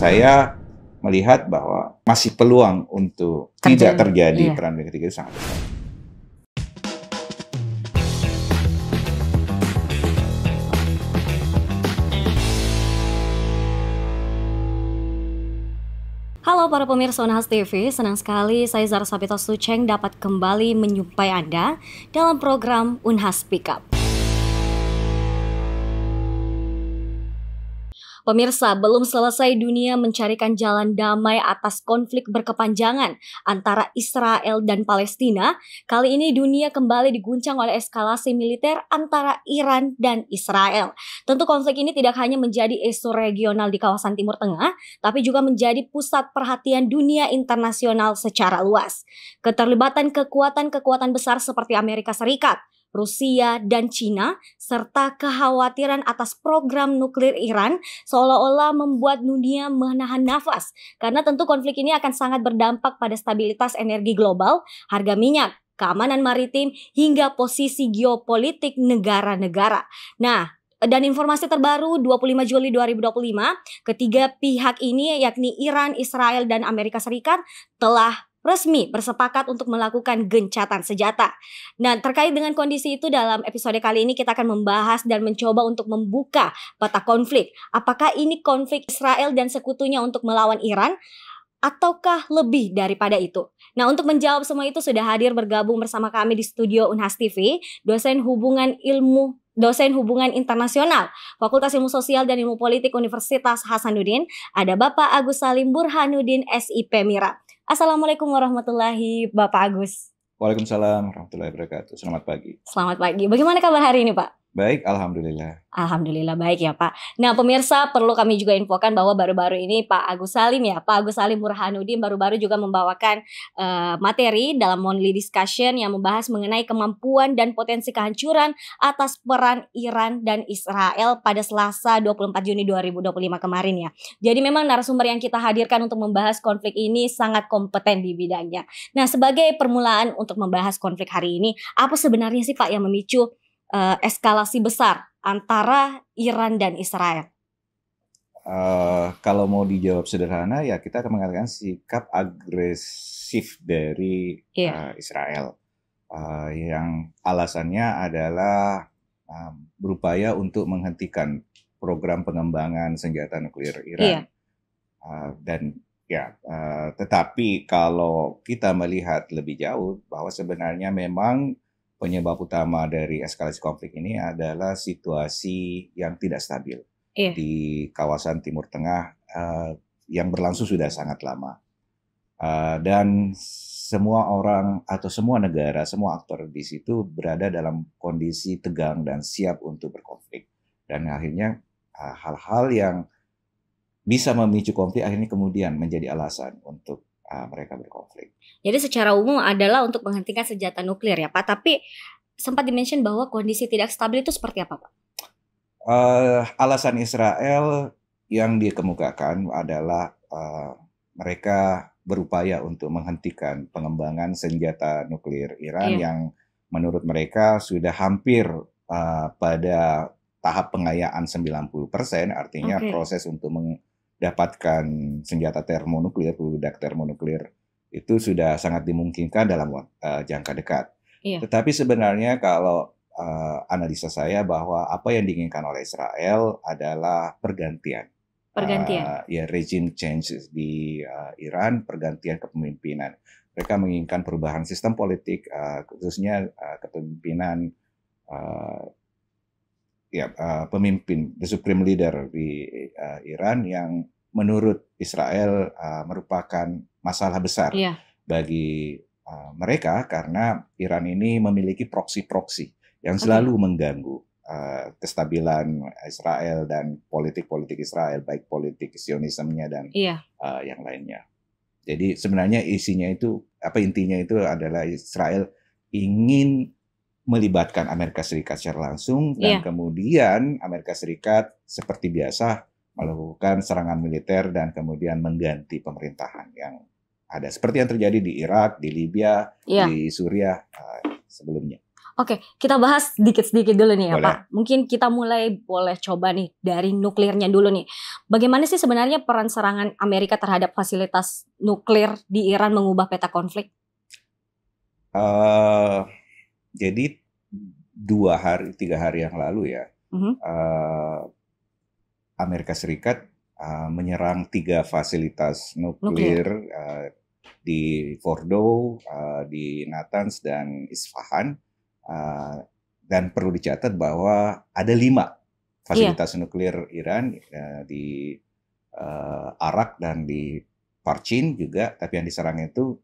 saya melihat bahwa masih peluang untuk tidak terjadi Iya. perang dunia ketiga itu sangat besar. Halo para pemirsa Unhas TV, senang sekali saya Zara Sabita Suceng dapat kembali menyumpai Anda dalam program Unhas Speak Up. Pemirsa, belum selesai dunia mencarikan jalan damai atas konflik berkepanjangan antara Israel dan Palestina. Kali ini dunia kembali diguncang oleh eskalasi militer antara Iran dan Israel. Tentu konflik ini tidak hanya menjadi isu regional di kawasan Timur Tengah, tapi juga menjadi pusat perhatian dunia internasional secara luas. Keterlibatan kekuatan-kekuatan besar seperti Amerika Serikat, Rusia, dan Cina, serta kekhawatiran atas program nuklir Iran seolah-olah membuat dunia menahan nafas. Karena tentu konflik ini akan sangat berdampak pada stabilitas energi global, harga minyak, keamanan maritim, hingga posisi geopolitik negara-negara. Nah, dan informasi terbaru 25 Juli 2025, ketiga pihak ini yakni Iran, Israel, dan Amerika Serikat telah resmi bersepakat untuk melakukan gencatan senjata. Nah, terkait dengan kondisi itu dalam episode kali ini kita akan membahas dan mencoba untuk membuka peta konflik. Apakah ini konflik Israel dan sekutunya untuk melawan Iran? Ataukah lebih daripada itu? Nah, untuk menjawab semua itu sudah hadir bergabung bersama kami di studio Unhas TV, dosen hubungan internasional, Fakultas Ilmu Sosial dan Ilmu Politik Universitas Hasanuddin, ada Bapak Agus Salim Burhanuddin SIP Mira. Assalamualaikum warahmatullahi Bapak Agus. Waalaikumsalam warahmatullahi wabarakatuh. Selamat pagi. Selamat pagi. Bagaimana kabar hari ini, Pak? Baik, alhamdulillah. Alhamdulillah baik ya Pak. Nah pemirsa, perlu kami juga infokan bahwa baru-baru ini Pak Agus Salim Burhanuddin baru-baru juga membawakan materi dalam Monthly Discussion yang membahas mengenai kemampuan dan potensi kehancuran atas peran Iran dan Israel pada Selasa 24 Juni 2025 kemarin ya. Jadi memang narasumber yang kita hadirkan untuk membahas konflik ini sangat kompeten di bidangnya. Nah, sebagai permulaan untuk membahas konflik hari ini, apa sebenarnya sih Pak yang memicu eskalasi besar antara Iran dan Israel? Kalau mau dijawab sederhana ya kita akan mengatakan sikap agresif dari Israel yang alasannya adalah berupaya untuk menghentikan program pengembangan senjata nuklir Iran. Tetapi kalau kita melihat lebih jauh bahwa sebenarnya memang penyebab utama dari eskalasi konflik ini adalah situasi yang tidak stabil di kawasan Timur Tengah yang berlangsung sudah sangat lama. Dan semua orang atau semua negara, semua aktor di situ berada dalam kondisi tegang dan siap untuk berkonflik. Dan akhirnya hal-hal yang bisa memicu konflik akhirnya kemudian menjadi alasan untuk mereka berkonflik. Jadi secara umum adalah untuk menghentikan senjata nuklir ya Pak. Tapi sempat dimention bahwa kondisi tidak stabil itu seperti apa Pak? Alasan Israel yang dikemukakan adalah mereka berupaya untuk menghentikan pengembangan senjata nuklir Iran yang menurut mereka sudah hampir pada tahap pengayaan 90%, artinya proses untuk mendapatkan senjata termonuklir, produk termonuklir itu sudah sangat dimungkinkan dalam jangka dekat. Tetapi sebenarnya kalau analisa saya bahwa apa yang diinginkan oleh Israel adalah pergantian. Regime change di Iran, pergantian kepemimpinan. Mereka menginginkan perubahan sistem politik, khususnya kepemimpinan pemimpin, the supreme leader di Iran yang menurut Israel merupakan masalah besar bagi mereka karena Iran ini memiliki proksi-proksi yang selalu mengganggu kestabilan Israel dan politik-politik Israel, baik politik Zionismenya dan yang lainnya. Jadi sebenarnya intinya itu adalah Israel ingin melibatkan Amerika Serikat secara langsung dan kemudian Amerika Serikat seperti biasa melakukan serangan militer dan kemudian mengganti pemerintahan yang ada seperti yang terjadi di Irak, di Libya, di Suriah sebelumnya. Oke, kita bahas sedikit-sedikit dulu nih ya Boleh. Pak. Mungkin kita boleh coba nih dari nuklirnya dulu nih. Bagaimana sih sebenarnya peran serangan Amerika terhadap fasilitas nuklir di Iran mengubah peta konflik? Jadi 3 hari yang lalu ya, Amerika Serikat menyerang 3 fasilitas nuklir di Fordow, di Natanz dan Isfahan. Dan perlu dicatat bahwa ada 5 fasilitas nuklir Iran di Arak dan di Parchin juga, tapi yang diserang itu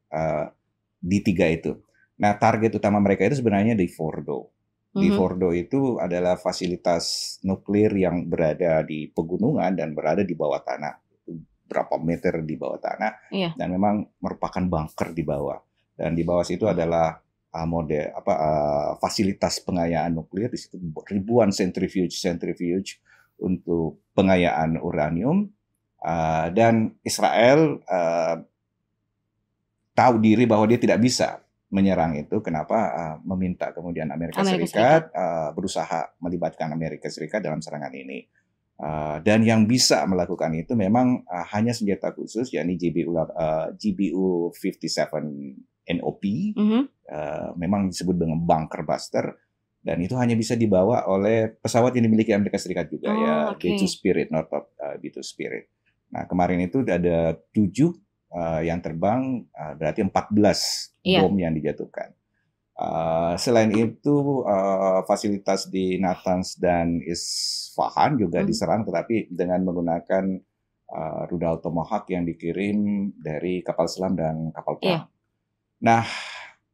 di 3 itu. Nah, target utama mereka itu sebenarnya di Fordow. Di Fordow itu adalah fasilitas nuklir yang berada di pegunungan dan berada di bawah tanah, berapa meter di bawah tanah, dan memang merupakan bunker di bawah. Dan di bawah situ adalah fasilitas pengayaan nuklir. Di situ ribuan centrifuge untuk pengayaan uranium. Dan Israel tahu diri bahwa dia tidak bisa menyerang itu. Kenapa? Meminta kemudian Amerika Serikat berusaha melibatkan Amerika Serikat dalam serangan ini. Dan yang bisa melakukan itu memang hanya senjata khusus, yakni GBU 57 NOP, memang disebut dengan bunker buster, dan itu hanya bisa dibawa oleh pesawat yang dimiliki Amerika Serikat juga, B2 Spirit, Northrop B2 Spirit. Nah, kemarin itu ada 7 yang terbang, berarti 14 bom yang dijatuhkan. Selain itu, fasilitas di Natanz dan Isfahan juga diserang, tetapi dengan menggunakan rudal Tomahawk yang dikirim dari kapal selam dan kapal perang. Nah,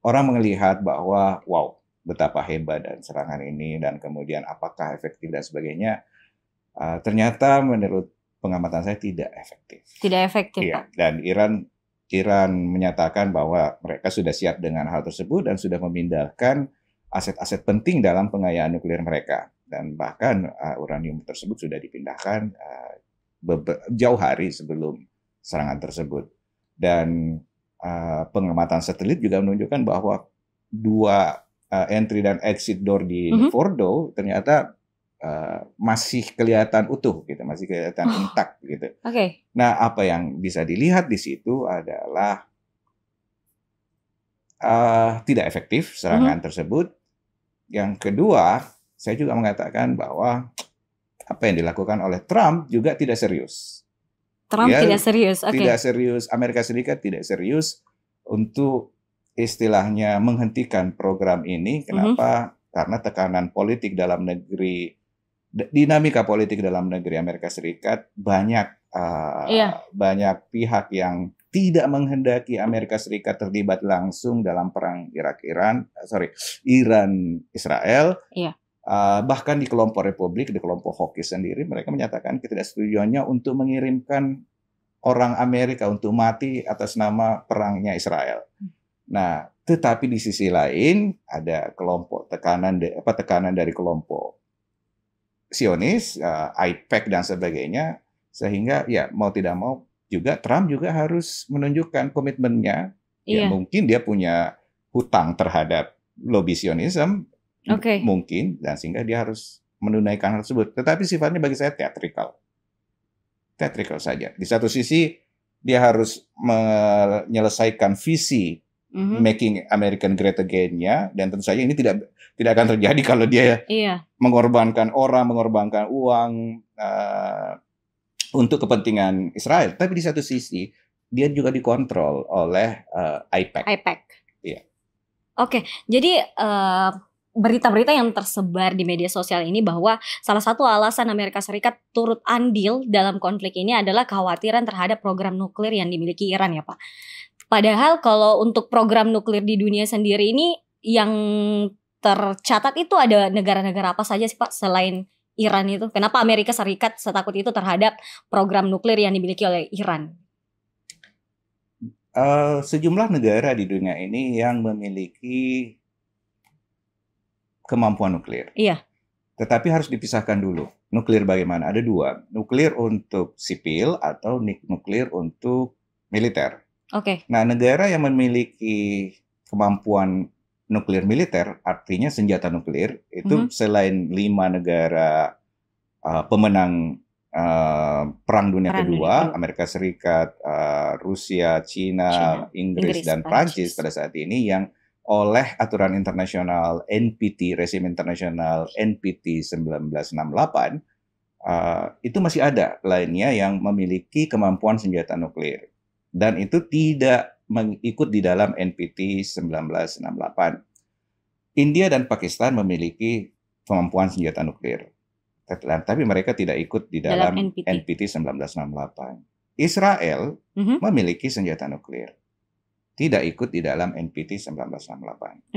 orang melihat bahwa wow, betapa hebat dan serangan ini, dan kemudian apakah efektif dan sebagainya. Ternyata menurut pengamatan saya tidak efektif. Tidak efektif, Pak. Dan Iran menyatakan bahwa mereka sudah siap dengan hal tersebut dan sudah memindahkan aset-aset penting dalam pengayaan nuklir mereka. Dan bahkan uranium tersebut sudah dipindahkan jauh hari sebelum serangan tersebut. Dan pengamatan satelit juga menunjukkan bahwa 2 entry dan exit door di Fordow ternyata masih kelihatan utuh, gitu, masih kelihatan intak, gitu. Nah, apa yang bisa dilihat di situ adalah tidak efektif serangan tersebut. Yang kedua, saya juga mengatakan bahwa apa yang dilakukan oleh Trump juga tidak serius. Tidak serius, Tidak serius. Amerika Serikat tidak serius untuk istilahnya menghentikan program ini. Kenapa? Karena tekanan politik dalam negeri, dinamika politik dalam negeri Amerika Serikat, banyak pihak yang tidak menghendaki Amerika Serikat terlibat langsung dalam perang Iran-Israel. Bahkan di kelompok Republik, di kelompok Hoki sendiri, mereka menyatakan ketidaksetujuannya untuk mengirimkan orang Amerika untuk mati atas nama perangnya Israel. Nah, tetapi di sisi lain ada kelompok tekanan dari kelompok Zionis, AIPAC dan sebagainya, sehingga ya mau tidak mau juga Trump juga harus menunjukkan komitmennya. Ya mungkin dia punya hutang terhadap lobby Zionism, mungkin, dan sehingga dia harus menunaikan hal tersebut. Tetapi sifatnya bagi saya teatrikal saja. Di satu sisi dia harus menyelesaikan visi Making American Great Again-nya, dan tentu saja ini tidak akan terjadi kalau dia mengorbankan orang, mengorbankan uang untuk kepentingan Israel. Tapi di satu sisi dia juga dikontrol oleh AIPAC. Iya. Oke, jadi berita-berita yang tersebar di media sosial ini bahwa salah satu alasan Amerika Serikat turut andil dalam konflik ini adalah kekhawatiran terhadap program nuklir yang dimiliki Iran, ya Pak. Padahal kalau untuk program nuklir di dunia sendiri ini yang tercatat itu ada negara-negara apa saja sih Pak selain Iran itu? Kenapa Amerika Serikat setakut itu terhadap program nuklir yang dimiliki oleh Iran? Sejumlah negara di dunia ini yang memiliki kemampuan nuklir. Tetapi harus dipisahkan dulu. Nuklir bagaimana? Ada 2. Nuklir untuk sipil atau nuklir untuk militer. Nah, negara yang memiliki kemampuan nuklir militer, artinya senjata nuklir, itu selain 5 negara pemenang Perang Dunia Kedua, Amerika Serikat, Rusia, China, Inggris, dan Prancis pada saat ini yang oleh aturan internasional NPT, rezim internasional NPT 1968, itu masih ada lainnya yang memiliki kemampuan senjata nuklir. Dan itu tidak mengikut di dalam NPT 1968. India dan Pakistan memiliki kemampuan senjata nuklir. Tapi mereka tidak ikut di dalam NPT 1968. Israel memiliki senjata nuklir. Tidak ikut di dalam NPT 1968.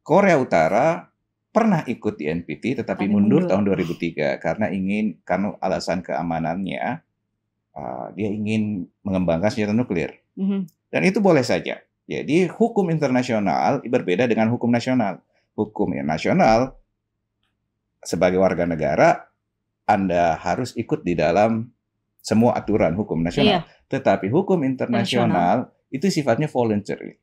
Korea Utara pernah ikut di NPT tetapi mundur tahun 2003 karena alasan keamanannya, dia ingin mengembangkan senjata nuklir. Dan itu boleh saja. Jadi hukum internasional berbeda dengan hukum nasional. Hukum nasional, sebagai warga negara, Anda harus ikut di dalam semua aturan hukum nasional. Tetapi hukum internasional itu sifatnya voluntary.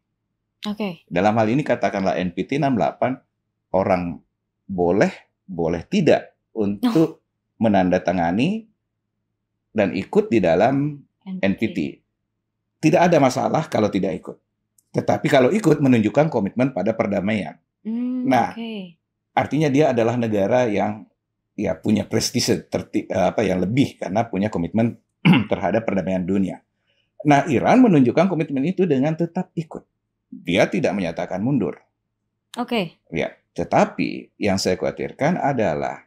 Dalam hal ini katakanlah NPT 68, orang boleh tidak untuk menandatangani dan ikut di dalam NPT. Tidak ada masalah kalau tidak ikut. Tetapi kalau ikut menunjukkan komitmen pada perdamaian. Artinya dia adalah negara yang punya prestise yang lebih karena punya komitmen terhadap perdamaian dunia. Nah, Iran menunjukkan komitmen itu dengan tetap ikut. Dia tidak menyatakan mundur. Tetapi yang saya khawatirkan adalah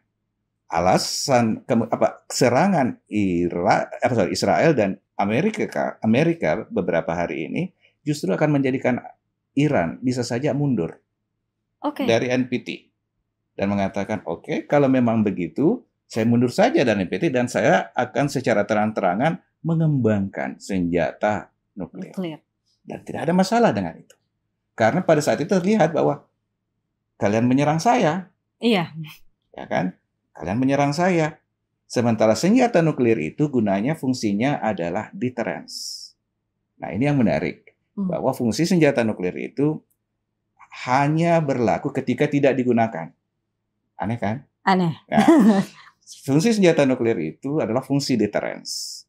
alasan serangan Israel dan Amerika beberapa hari ini justru akan menjadikan Iran bisa saja mundur dari NPT. Dan mengatakan, kalau memang begitu, saya mundur saja dari NPT dan saya akan secara terang-terangan mengembangkan senjata nuklir. Dan tidak ada masalah dengan itu. Karena pada saat itu terlihat bahwa kalian menyerang saya. Ya kan? Kalian menyerang saya. Sementara senjata nuklir itu fungsinya adalah deterrence. Nah, ini yang menarik. Bahwa fungsi senjata nuklir itu hanya berlaku ketika tidak digunakan. Aneh kan? Aneh. Nah, fungsi senjata nuklir itu adalah fungsi deterrence.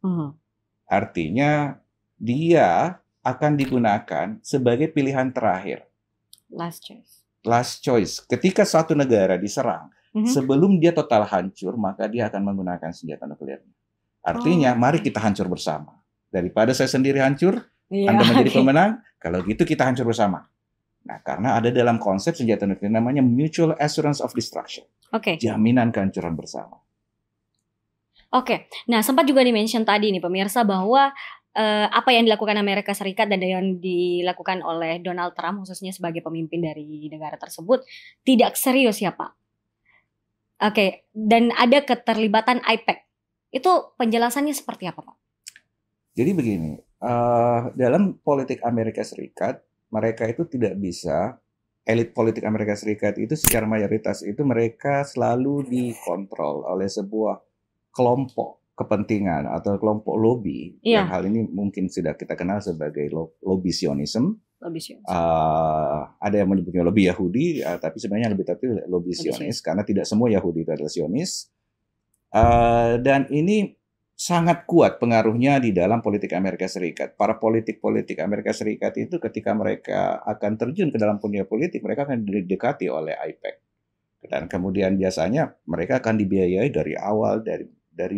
Artinya dia akan digunakan sebagai pilihan terakhir. Last choice. Ketika satu negara diserang, sebelum dia total hancur, maka dia akan menggunakan senjata nuklir. Artinya, mari kita hancur bersama. Daripada saya sendiri hancur, Anda menjadi pemenang, kalau gitu kita hancur bersama. Nah, karena ada dalam konsep senjata nuklir namanya mutual assurance of destruction. Jaminan kehancuran bersama. Nah sempat juga di-mention tadi nih pemirsa bahwa apa yang dilakukan Amerika Serikat dan yang dilakukan oleh Donald Trump khususnya sebagai pemimpin dari negara tersebut tidak serius ya Pak. Dan ada keterlibatan AIPAC. Itu penjelasannya seperti apa Pak? Jadi begini, dalam politik Amerika Serikat, mereka itu tidak bisa, elit politik Amerika Serikat itu secara mayoritas itu mereka selalu dikontrol oleh sebuah kelompok kepentingan atau kelompok lobby. Yang hal ini mungkin sudah kita kenal sebagai lobby Zionism. Ada yang menyebutnya lobby Yahudi, tapi sebenarnya lebih tepat lobby Zionis karena tidak semua Yahudi itu adalah Zionis. Dan ini sangat kuat pengaruhnya di dalam politik Amerika Serikat. Para politik Amerika Serikat itu ketika mereka akan terjun ke dalam dunia politik, mereka akan didekati oleh AIPAC. Dan kemudian biasanya mereka akan dibiayai dari awal, dari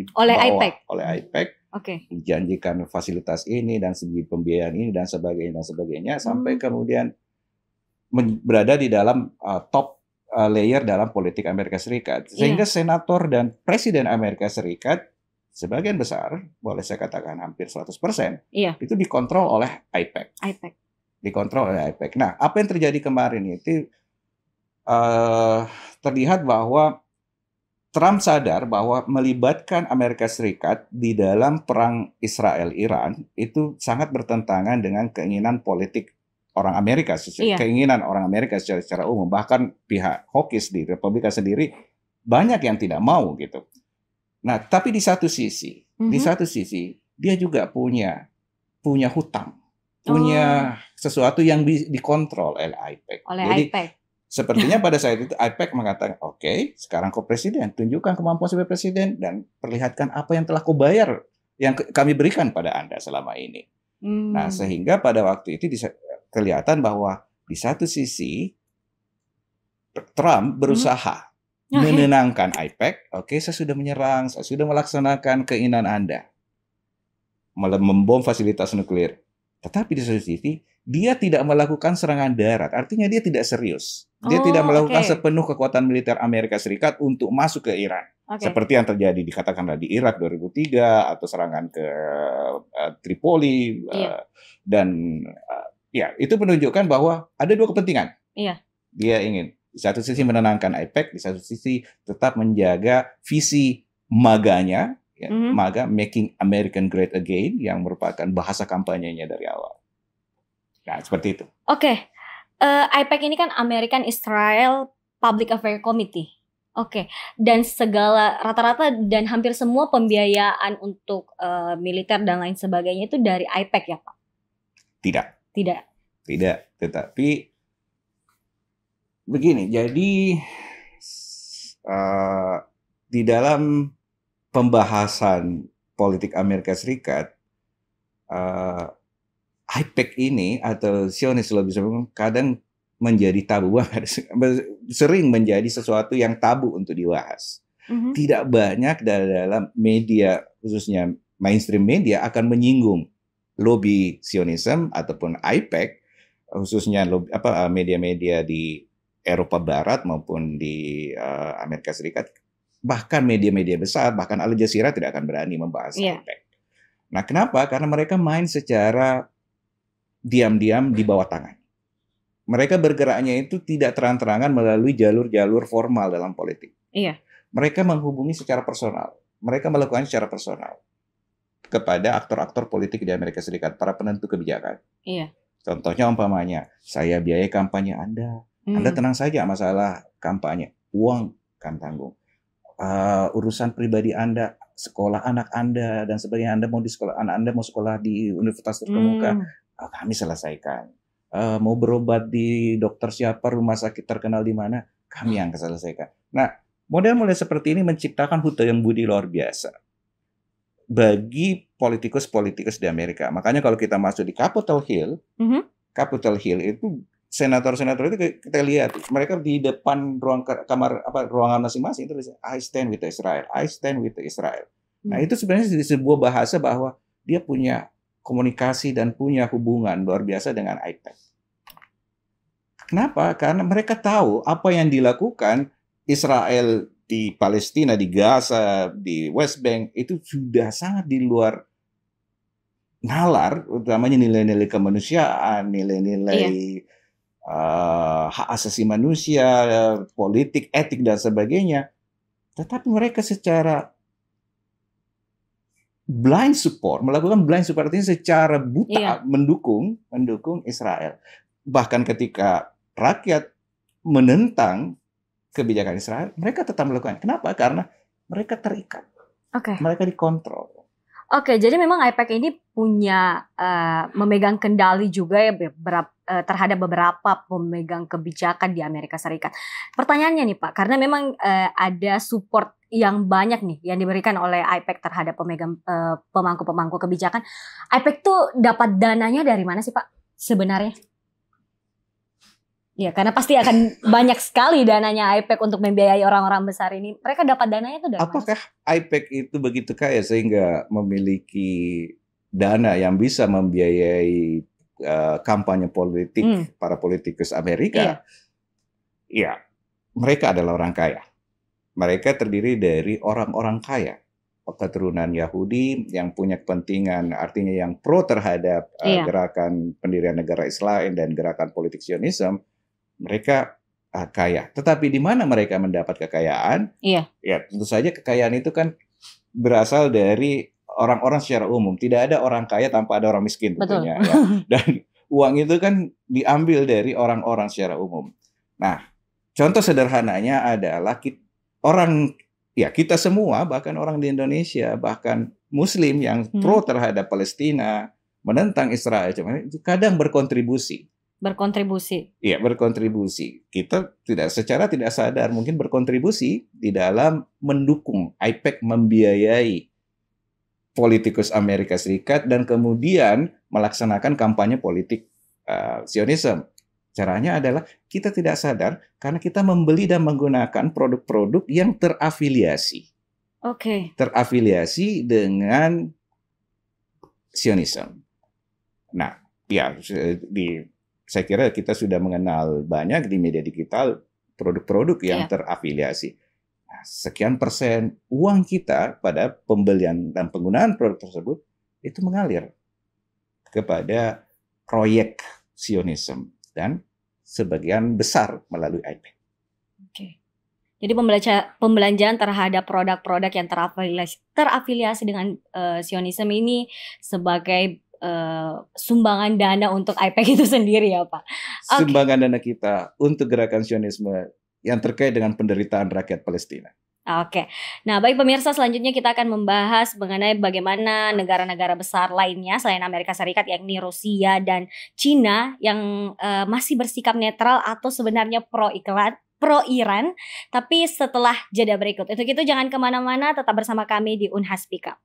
bawah oleh AIPAC. Dijanjikan fasilitas ini dan segi pembiayaan ini dan sebagainya sampai kemudian berada di dalam top layer dalam politik Amerika Serikat. Sehingga senator dan presiden Amerika Serikat sebagian besar, boleh saya katakan hampir 100%, itu dikontrol oleh AIPAC. Dikontrol oleh AIPAC. Nah, apa yang terjadi kemarin itu terlihat bahwa Trump sadar bahwa melibatkan Amerika Serikat di dalam perang Israel-Iran itu sangat bertentangan dengan keinginan politik orang Amerika, keinginan orang Amerika secara umum. Bahkan pihak hawkish di Republika sendiri banyak yang tidak mau gitu. Nah, tapi di satu sisi dia juga punya hutang punya sesuatu yang dikontrol oleh AIPAC. Jadi sepertinya pada saat itu AIPAC mengatakan, oke, sekarang kau presiden, tunjukkan kemampuan sebagai presiden dan perlihatkan apa yang telah kau bayar, yang kami berikan pada Anda selama ini. Nah, sehingga pada waktu itu kelihatan bahwa di satu sisi Trump berusaha menenangkan AIPAC. Oke, saya sudah menyerang, saya sudah melaksanakan keinginan Anda, membom fasilitas nuklir. Tetapi di satu sisi dia tidak melakukan serangan darat, artinya dia tidak serius. Dia tidak melakukan sepenuh kekuatan militer Amerika Serikat untuk masuk ke Iran. Seperti yang terjadi dikatakanlah di Irak 2003 atau serangan ke Tripoli dan ya itu menunjukkan bahwa ada dua kepentingan. Dia ingin di satu sisi menenangkan AIPAC, di satu sisi tetap menjaga visi MAGA-nya, MAGA Making American Great Again, yang merupakan bahasa kampanyenya dari awal. Nah, seperti itu. AIPAC ini kan American Israel Public Affairs Committee. Dan segala rata-rata dan hampir semua pembiayaan untuk militer dan lain sebagainya itu dari AIPAC ya, Pak? Tidak, tetapi begini, jadi di dalam pembahasan politik Amerika Serikat, AIPAC ini atau Zionis lebih kadang menjadi tabu, sering menjadi sesuatu yang tabu untuk dibahas. Tidak banyak dalam media, khususnya mainstream media, akan menyinggung lobby Zionism ataupun AIPAC, khususnya media-media di Eropa Barat maupun di Amerika Serikat. Bahkan media-media besar, bahkan Al Jazeera tidak akan berani membahas AIPAC. Nah, kenapa? Karena mereka main secara diam-diam di bawah tangan. Mereka bergeraknya itu tidak terang-terangan melalui jalur-jalur formal dalam politik. Mereka menghubungi secara personal. Mereka melakukan secara personal kepada aktor-aktor politik di Amerika Serikat, para penentu kebijakan. Contohnya umpamanya, saya biayai kampanye Anda. Anda tenang saja masalah kampanye. Uang kan tanggung. Urusan pribadi Anda, sekolah anak Anda dan sebagainya, anak Anda mau sekolah di universitas terkemuka, kami selesaikan. Mau berobat di dokter siapa, rumah sakit terkenal di mana, kami yang selesaikan. Nah, model-model seperti ini menciptakan hutang budi luar biasa bagi politikus-politikus di Amerika. Makanya kalau kita masuk di Capitol Hill, Capitol Hill itu senator-senator itu kita lihat mereka di depan ruangan masing-masing itu I stand with Israel, I stand with Israel. Nah, itu sebenarnya sebuah bahasa bahwa dia punya komunikasi dan punya hubungan luar biasa dengan AIPAC. Kenapa? Karena mereka tahu apa yang dilakukan Israel di Palestina, di Gaza, di West Bank itu sudah sangat di luar nalar, utamanya nilai-nilai kemanusiaan, nilai-nilai hak asasi manusia, politik, etik dan sebagainya. Tetapi mereka secara blind support, melakukan blind support artinya secara buta mendukung Israel. Bahkan ketika rakyat menentang kebijakan Israel, mereka tetap melakukan. Kenapa? Karena mereka terikat. Mereka dikontrol. Jadi memang AIPAC ini punya memegang kendali juga ya terhadap beberapa pemegang kebijakan di Amerika Serikat. Pertanyaannya nih Pak, karena memang ada support yang banyak nih yang diberikan oleh AIPAC terhadap pemegang pemangku-pemangku kebijakan. AIPAC tuh dapat dananya dari mana sih Pak sebenarnya? Ya, karena pasti akan banyak sekali dananya AIPAC untuk membiayai orang-orang besar ini. Mereka dapat dananya itu dari mana? Apakah AIPAC itu begitu kaya sehingga memiliki dana yang bisa membiayai kampanye politik para politikus Amerika? Iya, mereka adalah orang kaya. Mereka terdiri dari orang-orang kaya, keturunan Yahudi yang punya kepentingan, artinya yang pro terhadap gerakan pendirian negara Israel dan gerakan politik Zionism. Mereka kaya. Tetapi di mana mereka mendapat kekayaan? Ya tentu saja kekayaan itu kan berasal dari orang-orang secara umum. Tidak ada orang kaya tanpa ada orang miskin tentunya. Ya. Dan uang itu kan diambil dari orang-orang secara umum. Nah, contoh sederhananya adalah kita semua, bahkan orang di Indonesia, bahkan Muslim yang pro terhadap Palestina, menentang Israel, kadang berkontribusi. Iya, berkontribusi. Kita secara tidak sadar mungkin berkontribusi di dalam mendukung AIPAC membiayai politikus Amerika Serikat dan kemudian melaksanakan kampanye politik Zionisme. Caranya adalah kita tidak sadar karena kita membeli dan menggunakan produk-produk yang terafiliasi. Terafiliasi dengan Zionisme. Nah, ya saya kira kita sudah mengenal banyak di media digital produk-produk yang terafiliasi. Nah, sekian persen uang kita pada pembelian dan penggunaan produk tersebut itu mengalir kepada proyek Zionisme dan sebagian besar melalui AIPAC. Jadi pembelanjaan terhadap produk-produk yang terafiliasi dengan Zionisme ini sebagai sumbangan dana untuk AIPAC itu sendiri ya Pak? Sumbangan dana kita untuk gerakan Zionisme yang terkait dengan penderitaan rakyat Palestina. Nah baik pemirsa, selanjutnya kita akan membahas mengenai bagaimana negara-negara besar lainnya selain Amerika Serikat, yakni Rusia dan Cina yang masih bersikap netral atau sebenarnya pro-Iran, tapi setelah jeda berikut. Untuk itu jangan kemana-mana, tetap bersama kami di Unhas Speak Up.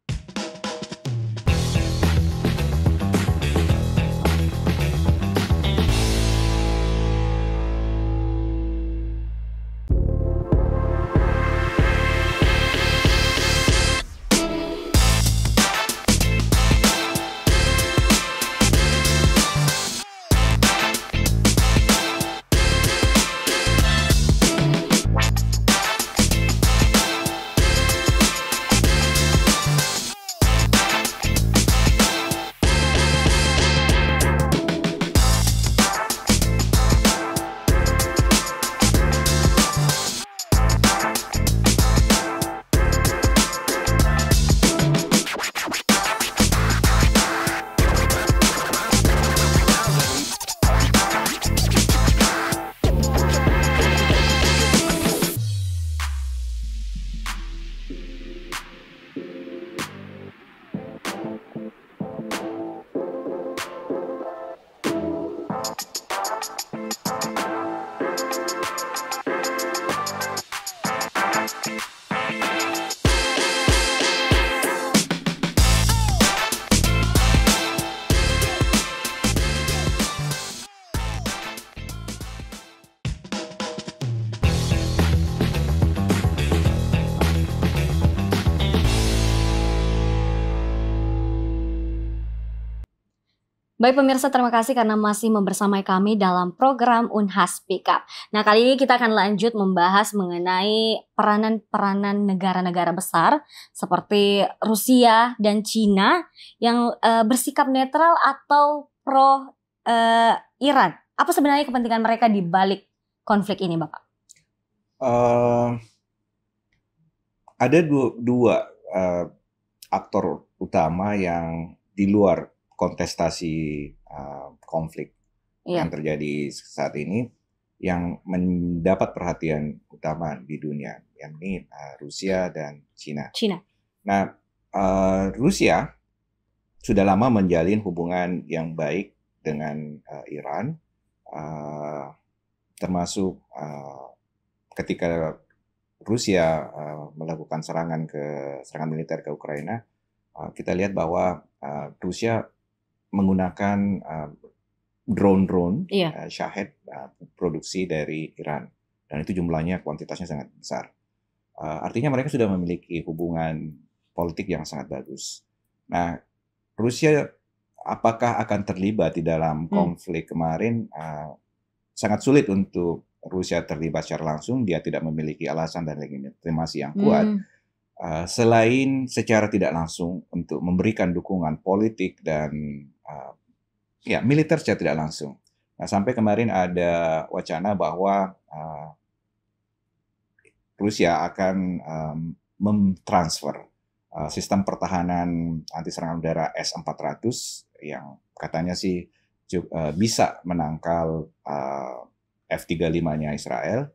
Baik pemirsa, terima kasih karena masih membersamai kami dalam program Unhas Speak Up. Nah kali ini kita akan lanjut membahas mengenai peranan-peranan negara-negara besar seperti Rusia dan Cina yang bersikap netral atau pro-Iran. Apa sebenarnya kepentingan mereka di balik konflik ini, Bapak? Ada dua aktor utama yang di luar kontestasi konflik yang terjadi saat ini yang mendapat perhatian utama di dunia, yakni Rusia dan Cina. Nah, Rusia sudah lama menjalin hubungan yang baik dengan Iran, termasuk ketika Rusia melakukan serangan militer ke Ukraina, kita lihat bahwa Rusia menggunakan drone Shahed produksi dari Iran, dan itu jumlahnya kuantitasnya sangat besar. Artinya mereka sudah memiliki hubungan politik yang sangat bagus. Nah, Rusia apakah akan terlibat di dalam konflik kemarin? Sangat sulit untuk Rusia terlibat secara langsung. Dia tidak memiliki alasan dan legitimasi yang kuat. Selain secara tidak langsung untuk memberikan dukungan politik dan militer secara tidak langsung. Nah, sampai kemarin ada wacana bahwa Rusia akan mentransfer sistem pertahanan anti serangan udara S-400 yang katanya sih bisa menangkal F-35-nya Israel.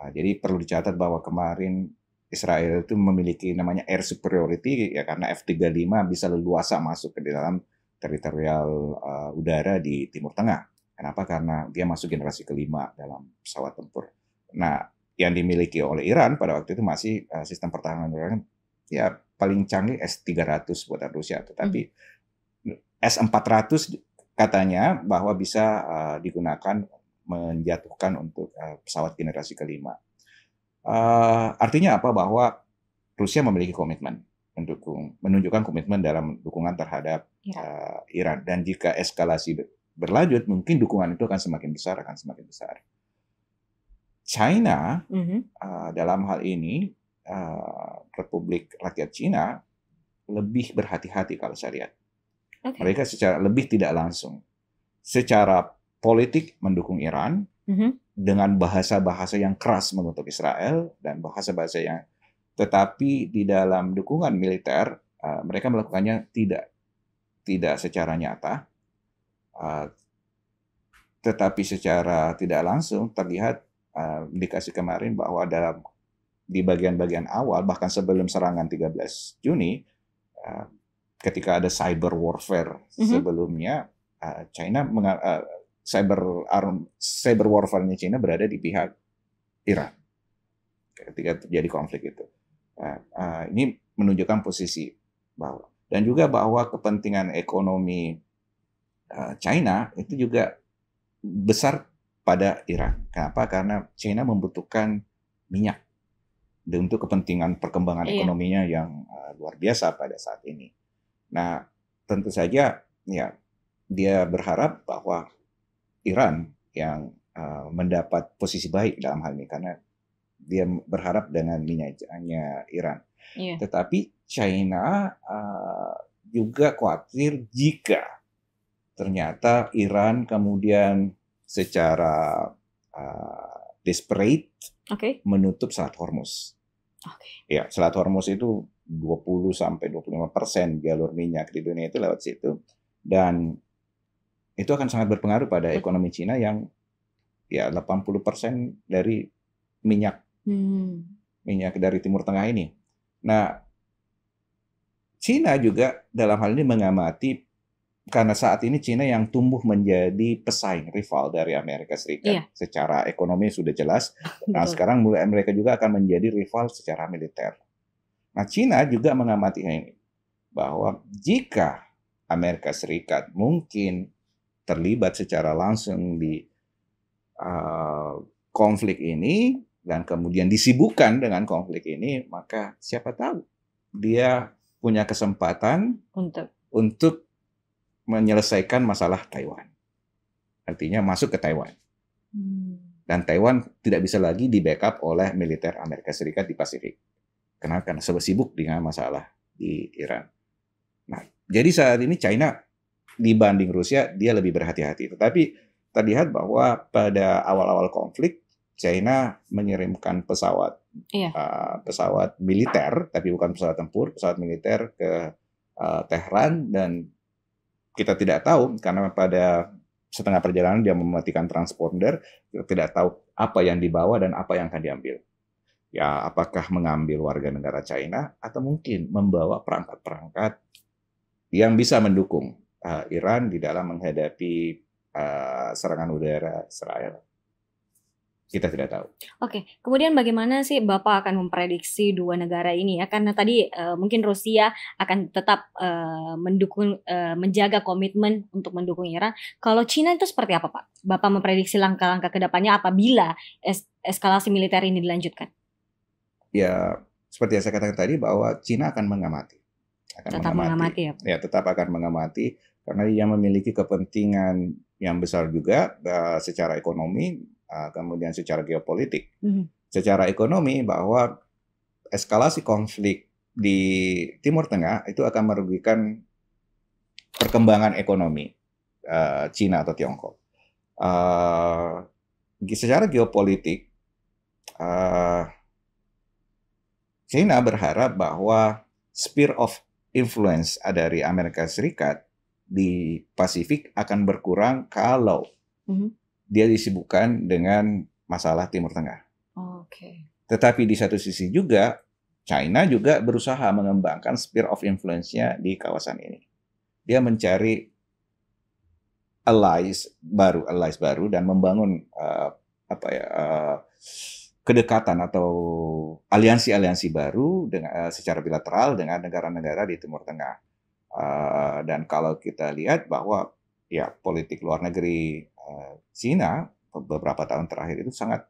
Jadi perlu dicatat bahwa kemarin Israel itu memiliki namanya air superiority, ya, karena F-35 bisa leluasa masuk ke dalam teritorial udara di Timur Tengah. Kenapa? Karena dia masuk generasi kelima dalam pesawat tempur. Nah, yang dimiliki oleh Iran pada waktu itu masih sistem pertahanan udara ya paling canggih S-300 buatan Rusia, tetapi S-400 katanya bahwa bisa digunakan menjatuhkan untuk pesawat generasi kelima. Artinya apa? Bahwa Rusia memiliki komitmen menunjukkan komitmen dalam dukungan terhadap Iran, dan jika eskalasi berlanjut mungkin dukungan itu akan semakin besar. China dalam hal ini Republik Rakyat Cina lebih berhati-hati kalau saya lihat. Mereka secara lebih tidak langsung, secara politik mendukung Iran dengan bahasa-bahasa yang keras mengutuk Israel dan bahasa-bahasa yang, tetapi di dalam dukungan militer mereka melakukannya tidak secara nyata, tetapi secara tidak langsung terlihat indikasi kemarin bahwa di bagian-bagian awal bahkan sebelum serangan 13 Juni ketika ada cyber warfare sebelumnya, China cyber warfare-nya China berada di pihak Iran ketika terjadi konflik itu. Ini menunjukkan posisi bahwa, dan juga bahwa kepentingan ekonomi China itu juga besar pada Iran. Kenapa? Karena China membutuhkan minyak untuk kepentingan perkembangan ekonominya yang luar biasa pada saat ini. Nah, tentu saja ya dia berharap bahwa Iran yang mendapat posisi baik dalam hal ini karena dia berharap dengan minyaknya Iran. Tetapi China juga khawatir jika ternyata Iran kemudian secara desperate menutup Selat Hormuz. Ya, Selat Hormuz itu 20-25% jalur minyak di dunia itu lewat situ, dan itu akan sangat berpengaruh pada ekonomi Cina yang ya 80% dari minyak dari Timur Tengah ini. Nah, Cina juga dalam hal ini mengamati, karena saat ini Cina yang tumbuh menjadi pesaing rival dari Amerika Serikat. Secara ekonomi sudah jelas. Nah, sekarang mereka juga akan menjadi rival secara militer. Nah, Cina juga mengamati ini bahwa jika Amerika Serikat mungkin terlibat secara langsung di konflik ini dan kemudian disibukkan dengan konflik ini, maka siapa tahu dia punya kesempatan untuk menyelesaikan masalah Taiwan. Artinya masuk ke Taiwan. Dan Taiwan tidak bisa lagi di-backup oleh militer Amerika Serikat di Pasifik. Karena sibuk dengan masalah di Iran. Nah, jadi saat ini China dibanding Rusia, dia lebih berhati-hati. Tetapi terlihat bahwa pada awal-awal konflik, China mengirimkan pesawat militer, tapi bukan pesawat tempur, pesawat militer ke Tehran, dan kita tidak tahu karena pada setengah perjalanan dia mematikan transponder, kita tidak tahu apa yang dibawa dan apa yang akan diambil. Ya, apakah mengambil warga negara China atau mungkin membawa perangkat-perangkat yang bisa mendukung Iran di dalam menghadapi serangan udara Israel. Kita tidak tahu. Oke, kemudian bagaimana sih Bapak akan memprediksi dua negara ini ya? Karena tadi mungkin Rusia akan tetap mendukung, menjaga komitmen untuk mendukung Iran. Kalau Cina itu seperti apa, Pak? Bapak memprediksi langkah-langkah ke depannya apabila eskalasi militer ini dilanjutkan? Ya, seperti yang saya katakan tadi bahwa Cina akan mengamati. Tetap mengamati ya? Ya, tetap akan mengamati karena dia memiliki kepentingan yang besar juga secara ekonomi, kemudian secara geopolitik. Secara ekonomi bahwa eskalasi konflik di Timur Tengah itu akan merugikan perkembangan ekonomi Cina atau Tiongkok. Secara geopolitik, China berharap bahwa sphere of influence dari Amerika Serikat di Pasifik akan berkurang kalau dia disibukkan dengan masalah Timur Tengah. Tetapi di satu sisi juga, China juga berusaha mengembangkan sphere of influence-nya di kawasan ini. Dia mencari allies baru dan membangun kedekatan atau aliansi-aliansi baru secara bilateral dengan negara-negara di Timur Tengah. Dan kalau kita lihat bahwa ya politik luar negeri Cina beberapa tahun terakhir itu sangat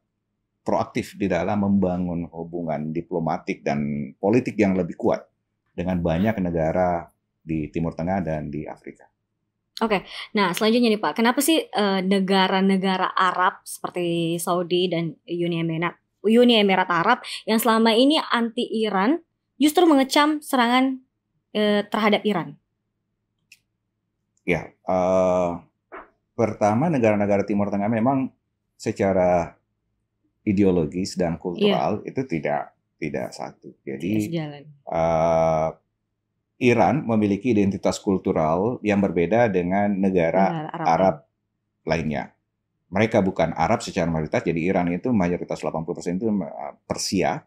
proaktif di dalam membangun hubungan diplomatik dan politik yang lebih kuat dengan banyak negara di Timur Tengah dan di Afrika. Oke, nah selanjutnya nih Pak, kenapa sih negara-negara Arab seperti Saudi dan Uni Emirat Arab yang selama ini anti Iran justru mengecam serangan terhadap Iran? Ya, pertama negara-negara Timur Tengah memang secara ideologis dan kultural itu tidak satu. Jadi Iran memiliki identitas kultural yang berbeda dengan negara Arab lainnya. Mereka bukan Arab secara mayoritas, jadi Iran itu mayoritas 80% itu Persia.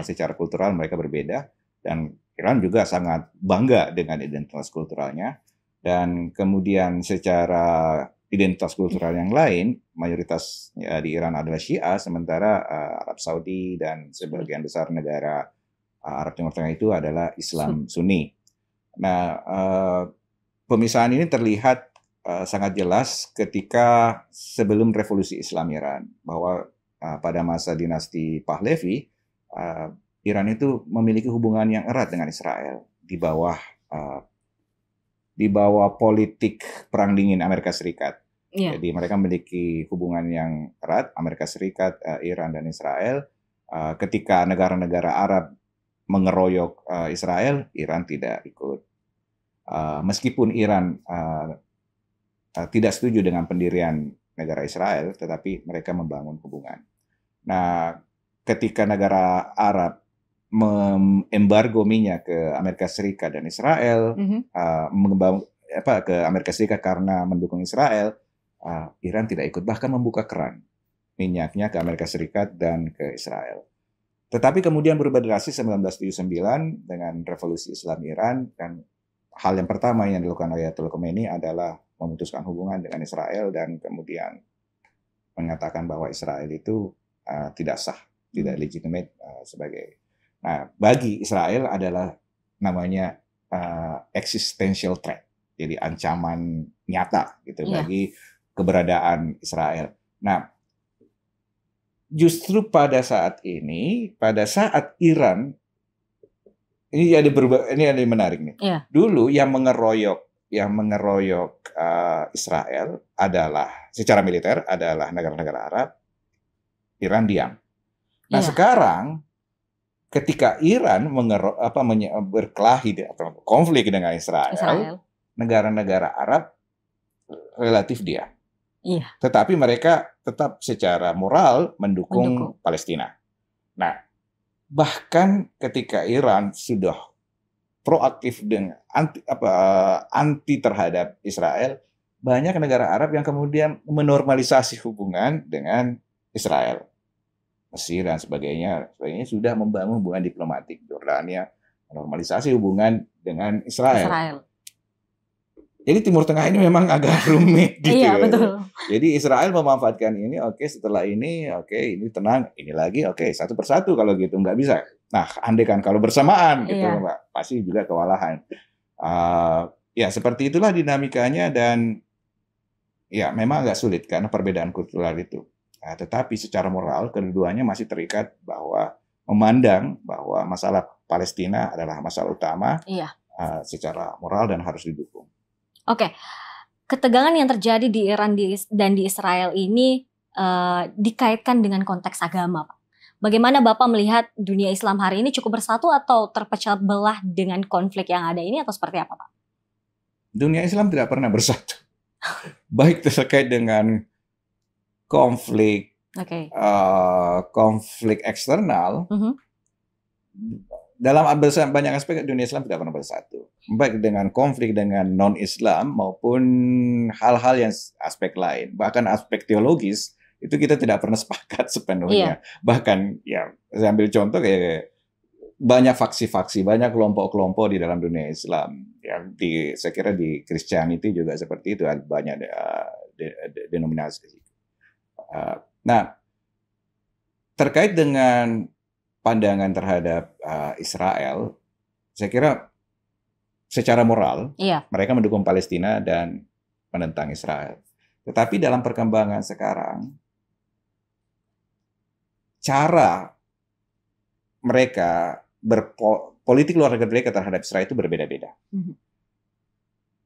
Secara kultural mereka berbeda, dan Iran juga sangat bangga dengan identitas kulturalnya. Dan kemudian secara identitas kultural yang lain, mayoritas di Iran adalah Syiah, sementara Arab Saudi dan sebagian besar negara Arab Timur Tengah itu adalah Islam Sunni. Nah, pemisahan ini terlihat sangat jelas ketika sebelum revolusi Islam Iran, bahwa pada masa dinasti Pahlavi, Iran itu memiliki hubungan yang erat dengan Israel di bawah politik perang dingin Amerika Serikat. Jadi mereka memiliki hubungan yang erat, Amerika Serikat, Iran dan Israel. Ketika negara-negara Arab mengeroyok Israel, Iran tidak ikut. Meskipun Iran tidak setuju dengan pendirian negara Israel, tetapi mereka membangun hubungan. Nah, ketika negara Arab mengembargo minyak ke Amerika Serikat dan Israel, ke Amerika Serikat karena mendukung Israel, Iran tidak ikut, bahkan membuka keran minyaknya ke Amerika Serikat dan ke Israel. Tetapi kemudian berubah drastis 1979 dengan revolusi Islam Iran, dan hal yang pertama yang dilakukan Ayatollah Khomeini adalah memutuskan hubungan dengan Israel dan kemudian mengatakan bahwa Israel itu tidak sah, tidak legitimate sebagai. Nah, bagi Israel adalah namanya existential threat, jadi ancaman nyata gitu bagi keberadaan Israel. Nah, justru pada saat Iran ini ada menarik nih. Dulu yang mengeroyok Israel adalah secara militer adalah negara-negara Arab. Iran diam. Nah, sekarang ketika Iran berkelahi atau konflik dengan Israel, negara-negara Arab relatif diam. Tetapi mereka tetap secara moral mendukung Palestina. Nah, bahkan ketika Iran sudah proaktif dengan anti terhadap Israel, banyak negara Arab yang kemudian menormalisasi hubungan dengan Israel. Mesir dan sebagainya sudah membangun hubungan diplomatik. Jordania menormalisasi hubungan dengan Israel. Jadi Timur Tengah ini memang agak rumit gitu. Iya, betul. Jadi Israel memanfaatkan ini, setelah ini, ini tenang, ini lagi, satu persatu kalau gitu, nggak bisa. Nah, andaikan kalau bersamaan gitu, Mbak, pasti juga kewalahan. Ya, seperti itulah dinamikanya, dan ya memang agak sulit karena perbedaan kultural itu. Nah, tetapi secara moral keduanya masih terikat bahwa memandang bahwa masalah Palestina adalah masalah utama secara moral dan harus didukung. Oke, ketegangan yang terjadi di Iran dan di Israel ini dikaitkan dengan konteks agama, Pak. Bagaimana Bapak melihat dunia Islam hari ini cukup bersatu atau terpecah belah dengan konflik yang ada ini, atau seperti apa, Pak? Dunia Islam tidak pernah bersatu. Baik terkait dengan konflik eksternal, dalam banyak aspek dunia Islam tidak pernah bersatu. Baik dengan konflik dengan non-Islam maupun hal-hal yang aspek lain. Bahkan aspek teologis itu kita tidak pernah sepakat sepenuhnya. Bahkan ya saya ambil contoh kayak banyak faksi-faksi, banyak kelompok-kelompok di dalam dunia Islam. Ya, saya kira di Christianity juga seperti itu, ada banyak denominasi. Nah, terkait dengan pandangan terhadap Israel, saya kira secara moral mereka mendukung Palestina dan menentang Israel. Tetapi dalam perkembangan sekarang, cara mereka politik luar negeri mereka terhadap Israel itu berbeda-beda.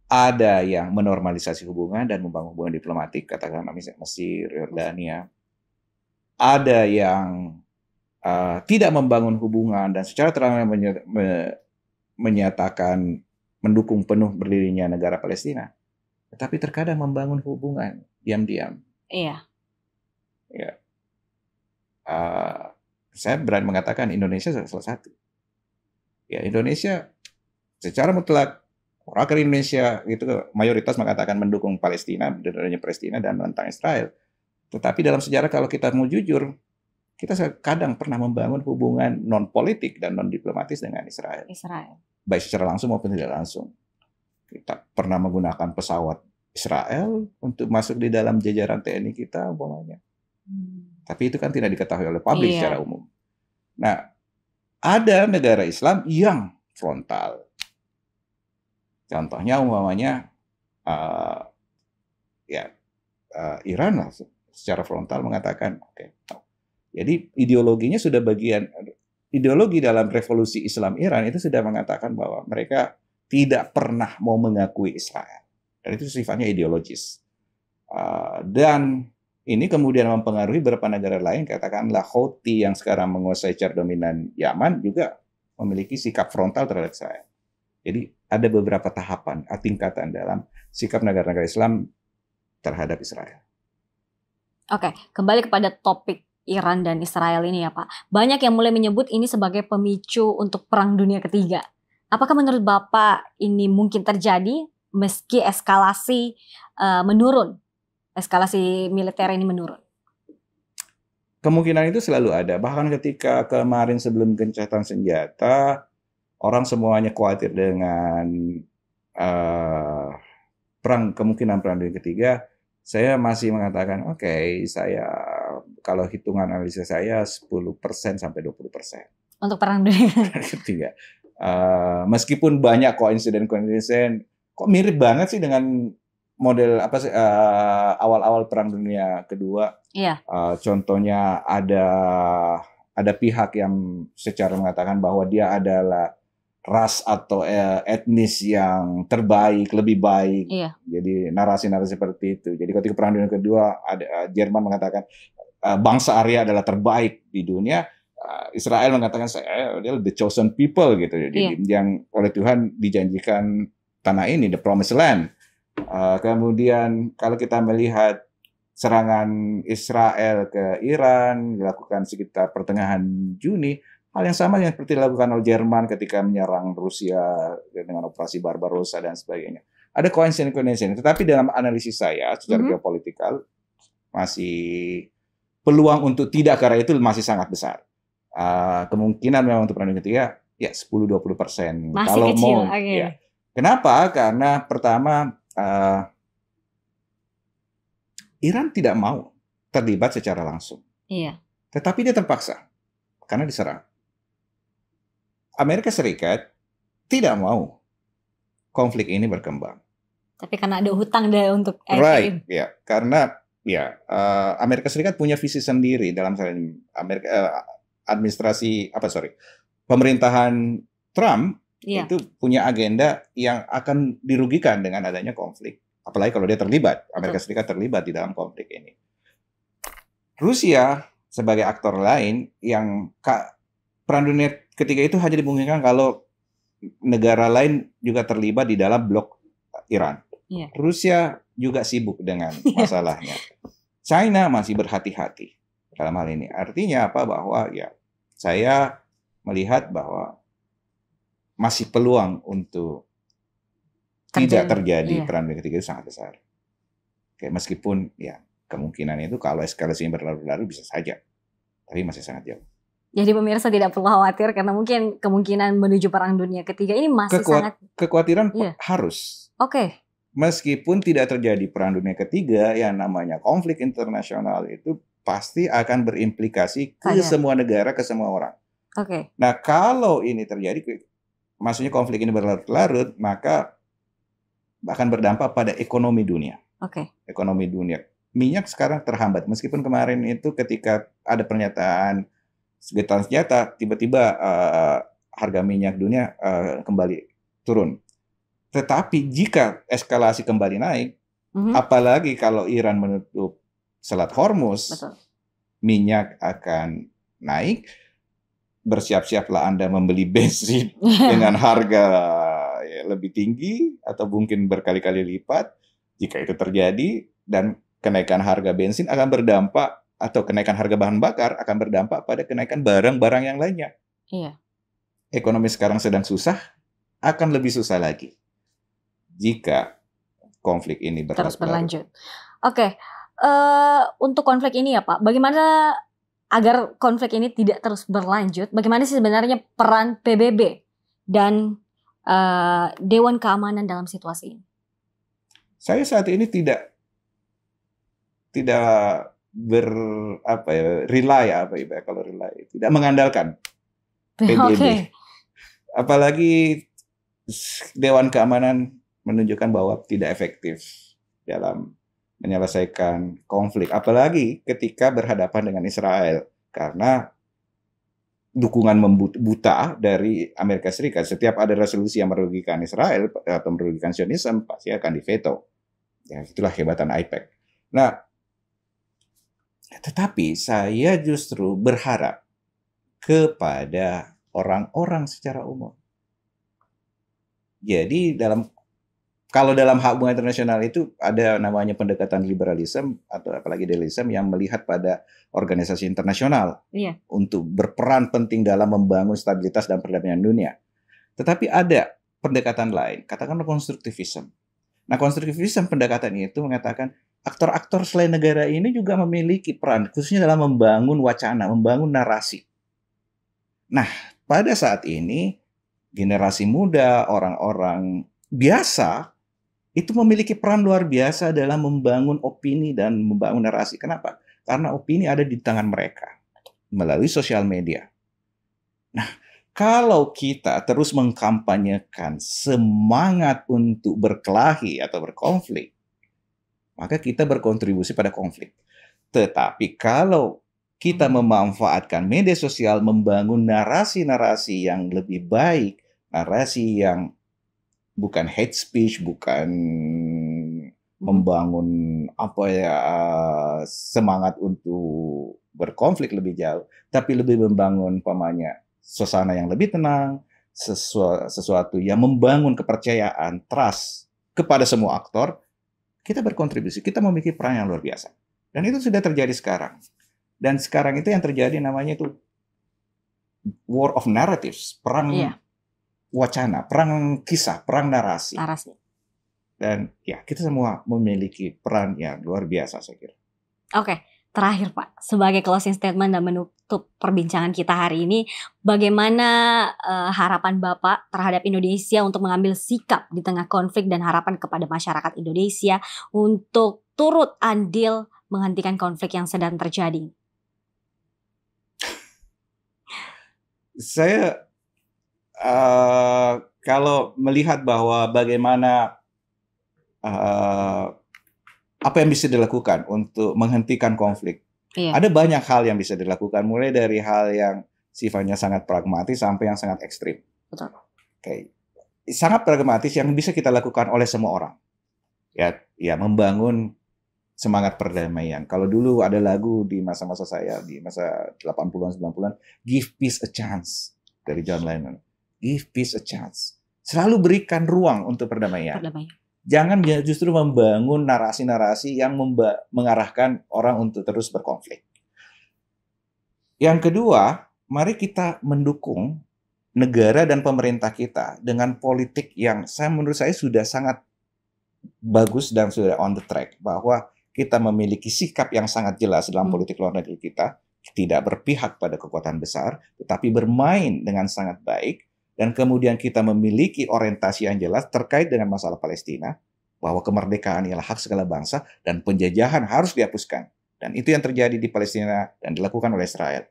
Ada yang menormalisasi hubungan dan membangun hubungan diplomatik, katakanlah misalnya Mesir, Yordania. Ada yang tidak membangun hubungan dan secara terang menyatakan mendukung penuh berdirinya negara Palestina. Tetapi terkadang membangun hubungan diam-diam. Iya. Ya. Saya berani mengatakan Indonesia salah satu. Ya, Indonesia secara mutlak rakyat Indonesia itu mayoritas mengatakan mendukung Palestina, berdirinya Palestina dan menentang Israel. Tetapi dalam sejarah kalau kita mau jujur, kita kadang pernah membangun hubungan non politik dan non diplomatis dengan Israel. Baik secara langsung maupun tidak langsung. Kita pernah menggunakan pesawat Israel untuk masuk di dalam jajaran TNI kita umpamanya. Tapi itu kan tidak diketahui oleh publik secara umum. Nah, ada negara Islam yang frontal. Contohnya umpamanya Iran lah secara frontal mengatakan jadi ideologinya sudah ideologi dalam revolusi Islam Iran itu sudah mengatakan bahwa mereka tidak pernah mau mengakui Israel. Dan itu sifatnya ideologis. Dan ini kemudian mempengaruhi beberapa negara lain, katakanlah Houthi yang sekarang menguasai secara dominan Yaman juga memiliki sikap frontal terhadap Israel. Jadi ada beberapa tahapan, tingkatan dalam sikap negara-negara Islam terhadap Israel. Oke, kembali kepada topik Iran dan Israel ini ya Pak. Banyak yang mulai menyebut ini sebagai pemicu untuk Perang Dunia Ketiga. Apakah menurut Bapak ini mungkin terjadi meski eskalasi menurun? Eskalasi militer ini menurun? Kemungkinan itu selalu ada. Bahkan ketika kemarin sebelum gencatan senjata, orang semuanya khawatir dengan kemungkinan Perang Dunia Ketiga. Saya masih mengatakan, saya kalau hitungan analisa saya 10% sampai 20%. Untuk Perang Dunia Ketiga. Meskipun banyak koinsiden, kok mirip banget sih dengan model awal-awal Perang Dunia Kedua. Iya. Contohnya ada pihak yang secara mengatakan bahwa dia adalah ras atau etnis yang terbaik, lebih baik. Iya. Jadi narasi-narasi seperti itu. Jadi ketika Perang Dunia Kedua, Jerman mengatakan bangsa Arya adalah terbaik di dunia. Israel mengatakan saya adalah the chosen people gitu. Jadi yang oleh Tuhan dijanjikan tanah ini, the promised land. Kemudian kalau kita melihat serangan Israel ke Iran dilakukan sekitar pertengahan Juni, hal yang sama yang seperti dilakukan oleh Jerman ketika menyerang Rusia dengan operasi Barbarossa dan sebagainya. Ada koinsiden, tetapi dalam analisis saya secara geopolitikal masih peluang untuk tidak karena itu masih sangat besar. Kemungkinan memang untuk Perang Dunia Ketiga 10-20%. Masih kalau kecil. Mau, ya. Kenapa? Karena pertama Iran tidak mau terlibat secara langsung. Iya. Tetapi dia terpaksa karena diserang. Amerika Serikat tidak mau konflik ini berkembang. Tapi karena ada hutang untuk right, ya, karena Amerika Serikat punya visi sendiri dalam pemerintahan Trump itu punya agenda yang akan dirugikan dengan adanya konflik. Apalagi kalau dia terlibat, Amerika Serikat terlibat di dalam konflik ini. Rusia sebagai aktor lain yang Perang Dunia Ketiga itu hanya dimungkinkan kalau negara lain juga terlibat di dalam blok Iran. Yeah. Rusia juga sibuk dengan masalahnya. China masih berhati-hati dalam hal ini. Artinya apa? Bahwa saya melihat bahwa masih peluang untuk tidak terjadi Perang Dunia Ketiga itu sangat besar. Meskipun kemungkinan itu kalau eskalasinya berlarut-larut bisa saja, tapi masih sangat jauh. Jadi pemirsa tidak perlu khawatir karena mungkin kemungkinan menuju perang dunia ketiga ini masih sangat kekhawatiran harus. Oke. Meskipun tidak terjadi perang dunia ketiga, yang namanya konflik internasional itu pasti akan berimplikasi ke semua negara, ke semua orang. Oke. Nah, kalau ini terjadi, maksudnya konflik ini berlarut-larut, maka akan berdampak pada ekonomi dunia. Oke. Ekonomi dunia. Minyak sekarang terhambat. Meskipun kemarin itu ketika ada pernyataan gencatan senjata, tiba-tiba harga minyak dunia kembali turun. Tetapi jika eskalasi kembali naik, apalagi kalau Iran menutup Selat Hormuz, minyak akan naik. Bersiap-siaplah Anda membeli bensin dengan harga lebih tinggi atau mungkin berkali-kali lipat. Jika itu terjadi, dan kenaikan harga bensin akan berdampak, atau kenaikan harga bahan bakar akan berdampak pada kenaikan barang-barang yang lainnya. Iya. Ekonomi sekarang sedang susah, akan lebih susah lagi jika konflik ini terus berlanjut. Oke, untuk konflik ini ya Pak, bagaimana agar konflik ini tidak terus berlanjut? Bagaimana sih sebenarnya peran PBB dan Dewan Keamanan dalam situasi ini? Saya saat ini tidak tidak mengandalkan PBB. Apalagi Dewan Keamanan menunjukkan bahwa tidak efektif dalam menyelesaikan konflik, apalagi ketika berhadapan dengan Israel, karena dukungan buta dari Amerika Serikat. Setiap ada resolusi yang merugikan Israel atau merugikan Zionisme, pasti akan diveto. Ya, itulah kehebatan AIPAC. Nah, tetapi saya justru berharap kepada orang-orang secara umum. Jadi kalau dalam hak hubungan internasional itu ada namanya pendekatan liberalisme atau apalagi idealisme yang melihat pada organisasi internasional untuk berperan penting dalam membangun stabilitas dan perdamaian dunia. Tetapi ada pendekatan lain, katakanlah konstruktivisme. Nah, konstruktivisme pendekatan itu mengatakan aktor-aktor selain negara ini juga memiliki peran, khususnya dalam membangun wacana, membangun narasi. Nah, pada saat ini generasi muda, orang-orang biasa itu memiliki peran luar biasa dalam membangun opini dan membangun narasi. Kenapa? Karena opini ada di tangan mereka melalui sosial media. Nah, kalau kita terus mengkampanyekan semangat untuk berkelahi atau berkonflik, maka kita berkontribusi pada konflik. Tetapi kalau kita memanfaatkan media sosial membangun narasi-narasi yang lebih baik, narasi yang bukan hate speech, bukan membangun semangat untuk berkonflik lebih jauh, tapi lebih membangun suasana yang lebih tenang, sesuatu yang membangun kepercayaan, trust kepada semua aktor, kita berkontribusi, kita memiliki peran yang luar biasa. Dan itu sudah terjadi sekarang. Dan sekarang itu yang terjadi namanya itu war of narratives, perang wacana, perang kisah, perang narasi. Dan ya, kita semua memiliki peran yang luar biasa, saya kira. Oke. Terakhir Pak, sebagai closing statement dan menutup perbincangan kita hari ini, bagaimana harapan Bapak terhadap Indonesia untuk mengambil sikap di tengah konflik dan harapan kepada masyarakat Indonesia untuk turut andil menghentikan konflik yang sedang terjadi? Saya kalau melihat bahwa bagaimana apa yang bisa dilakukan untuk menghentikan konflik. Ada banyak hal yang bisa dilakukan, mulai dari hal yang sifatnya sangat pragmatis sampai yang sangat ekstrim. Betul. Sangat pragmatis yang bisa kita lakukan oleh semua orang. Ya, membangun semangat perdamaian. Kalau dulu ada lagu di masa-masa saya, di masa 80-an, 90-an, Give Peace a Chance, dari John Lennon. Give peace a chance. Selalu berikan ruang untuk perdamaian. Jangan justru membangun narasi-narasi yang mengarahkan orang untuk terus berkonflik. Yang kedua, mari kita mendukung negara dan pemerintah kita dengan politik yang menurut saya sudah sangat bagus dan sudah on the track. Bahwa kita memiliki sikap yang sangat jelas dalam politik luar negeri kita. tidak berpihak pada kekuatan besar, tetapi bermain dengan sangat baik, dan kemudian kita memiliki orientasi yang jelas terkait dengan masalah Palestina, bahwa kemerdekaan ialah hak segala bangsa dan penjajahan harus dihapuskan. Dan itu yang terjadi di Palestina dan dilakukan oleh Israel.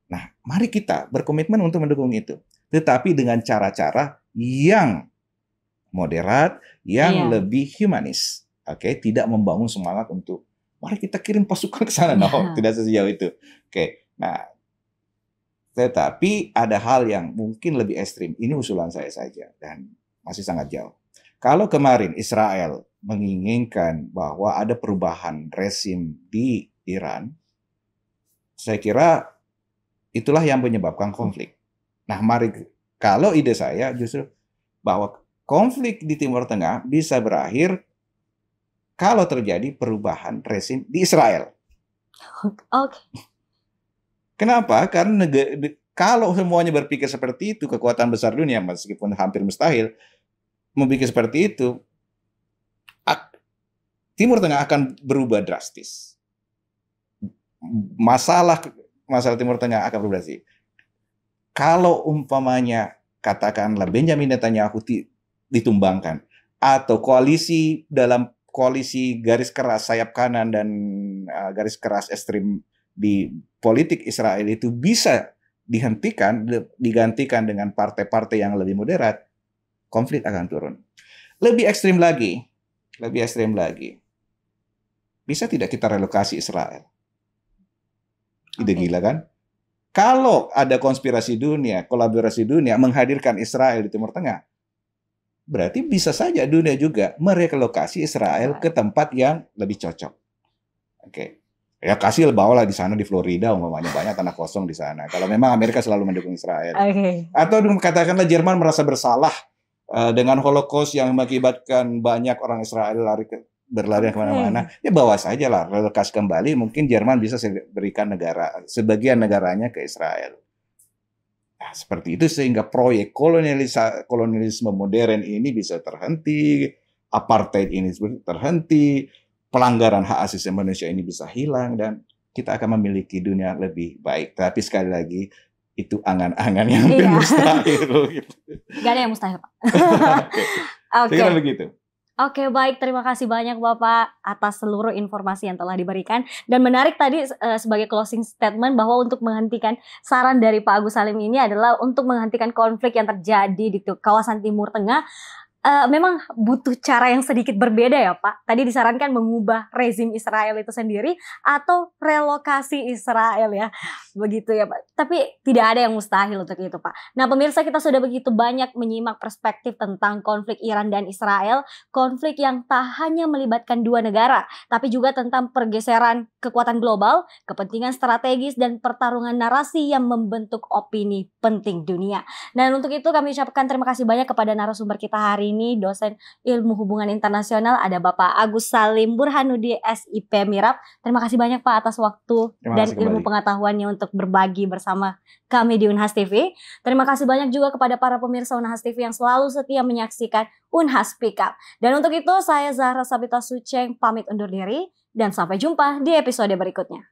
Nah, mari kita berkomitmen untuk mendukung itu. Tetapi dengan cara-cara yang moderat, yang lebih humanis. Oke, tidak membangun semangat untuk mari kita kirim pasukan ke sana. No, tidak sejauh itu. Oke, nah, tetapi ada hal yang mungkin lebih ekstrim. Ini usulan saya saja dan masih sangat jauh. Kalau kemarin Israel menginginkan bahwa ada perubahan rezim di Iran, saya kira itulah yang menyebabkan konflik. Nah, mari, kalau ide saya justru bahwa konflik di Timur Tengah bisa berakhir kalau terjadi perubahan rezim di Israel. Oke. Kenapa? Karena kalau semuanya berpikir seperti itu, kekuatan besar dunia, meskipun hampir mustahil, membuat seperti itu, Timur Tengah akan berubah drastis. Masalah Timur Tengah akan berubah drastis. Kalau umpamanya katakanlah Benjamin Netanyahu ditumbangkan, atau dalam koalisi garis keras sayap kanan dan garis keras ekstrim di politik Israel itu bisa digantikan dengan partai-partai yang lebih moderat, konflik akan turun. Lebih ekstrim lagi. Bisa tidak kita relokasi Israel? Ide gila kan? Kalau ada konspirasi dunia, kolaborasi dunia menghadirkan Israel di Timur Tengah, berarti bisa saja dunia juga merelokasi Israel ke tempat yang lebih cocok. Oke. Ya kasih bawalah di sana di Florida, umpamanya banyak tanah kosong di sana. Kalau memang Amerika selalu mendukung Israel. Atau katakanlah Jerman merasa bersalah dengan Holocaust yang mengakibatkan banyak orang Israel berlari kemana-mana, ya bawa saja lah, relokasi kembali. Mungkin Jerman bisa berikan sebagian negaranya ke Israel. Nah, seperti itu sehingga proyek kolonialisme modern ini bisa terhenti, apartheid ini terhenti, pelanggaran hak asasi manusia ini bisa hilang, dan kita akan memiliki dunia lebih baik. Tapi sekali lagi, itu angan-angan yang hampir mustahil. Gitu. Gak ada yang mustahil, Pak. Oke. Saya kira begitu. Oke, baik. Terima kasih banyak Bapak atas seluruh informasi yang telah diberikan. Dan menarik tadi sebagai closing statement bahwa untuk menghentikan, saran dari Pak Agus Salim ini adalah untuk menghentikan konflik yang terjadi di kawasan Timur Tengah. Memang butuh cara yang sedikit berbeda ya Pak. Tadi disarankan mengubah rezim Israel itu sendiri atau relokasi Israel ya. Begitu ya Pak. Tapi tidak ada yang mustahil untuk itu Pak. Nah pemirsa, kita sudah begitu banyak menyimak perspektif tentang konflik Iran dan Israel. Konflik yang tak hanya melibatkan dua negara, tapi juga tentang pergeseran kekuatan global, kepentingan strategis, dan pertarungan narasi yang membentuk opini penting dunia. Dan untuk itu kami ucapkan terima kasih banyak kepada narasumber kita hari ini, dosen Ilmu Hubungan Internasional, ada Bapak Agus Salim Burhanuddin SIP Mirab. Terima kasih banyak Pak atas waktu dan ilmu pengetahuannya untuk berbagi bersama kami di Unhas TV. Terima kasih banyak juga kepada para pemirsa Unhas TV yang selalu setia menyaksikan Unhas Speak Up. Dan untuk itu saya Zahra Sabita Suceng pamit undur diri dan sampai jumpa di episode berikutnya.